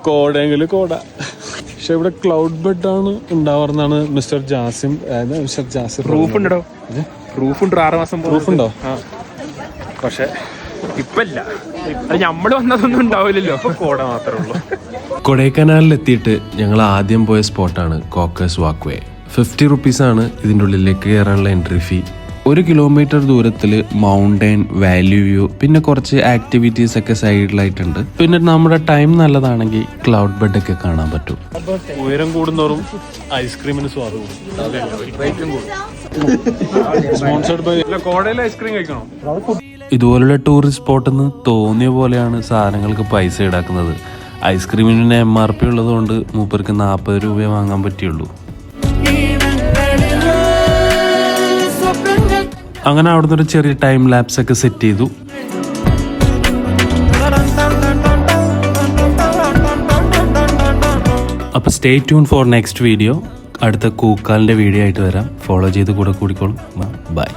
കോടയെങ്കില് കോട. പക്ഷെ ഇവിടെ ക്ലൗഡ് ബെഡ് ആണ് ഉണ്ടാവാറുന്നാണ് മിസ്റ്റർ ജാസിം. പ്രൂഫ് ഉണ്ടോ? പ്രൂഫ് ഉണ്ട്. 6 മാസം പ്രൂഫ് ഉണ്ടോ? പക്ഷെ ഇപ്പല്ല. അത് നമ്മള് വന്നതൊന്നും ഉണ്ടാവില്ലല്ലോ. കോട മാത്രമേ ഉള്ളൂ. കൊടൈക്കനാലിലെത്തിയിട്ട് ഞങ്ങൾ ആദ്യം പോയ സ്പോട്ടാണ് കോക്കേഴ്സ് വാക്ക്വേ. 50 റുപ്പീസാണ് ഇതിൻ്റെ ഉള്ളിലേക്ക് കയറാനുള്ള എൻട്രി ഫീ. 1 കിലോമീറ്റർ ദൂരത്തിൽ മൗണ്ടൈൻ, വാലി വ്യൂ, പിന്നെ കുറച്ച് ആക്ടിവിറ്റീസ് ഒക്കെ സൈഡിലായിട്ടുണ്ട്. പിന്നെ നമ്മുടെ ടൈം നല്ലതാണെങ്കിൽ ക്ലൗഡ് ബെഡ് ഒക്കെ കാണാൻ പറ്റും. ഉയരം കൂടുന്നോറും ഐസ്ക്രീമിന് സ്വാദ് കോടയിൽ ഐസ്ക്രീം കഴിക്കണോ? ഇതുപോലുള്ള ടൂറിസ്റ്റ് സ്പോട്ടെന്ന് തോന്നിയ പോലെയാണ് സാധനങ്ങൾക്ക് പൈസ ഈടാക്കുന്നത്. ഐസ്ക്രീമിന് MRP ഉള്ളതുകൊണ്ട് മൂപ്പർക്ക് 40 രൂപയെ വാങ്ങാൻ പറ്റിയുള്ളൂ. അങ്ങനെ അവിടുന്ന് ഒരു ചെറിയ ടൈം ലാപ്സ് ഒക്കെ സെറ്റ് ചെയ്തു. അപ്പോൾ stay tune for next video. അടുത്ത കൂക്കാലിൻ്റെ വീഡിയോ ആയിട്ട് വരാം. ഫോളോ ചെയ്ത് കൂടെ കൂടിക്കോളും. ബൈ.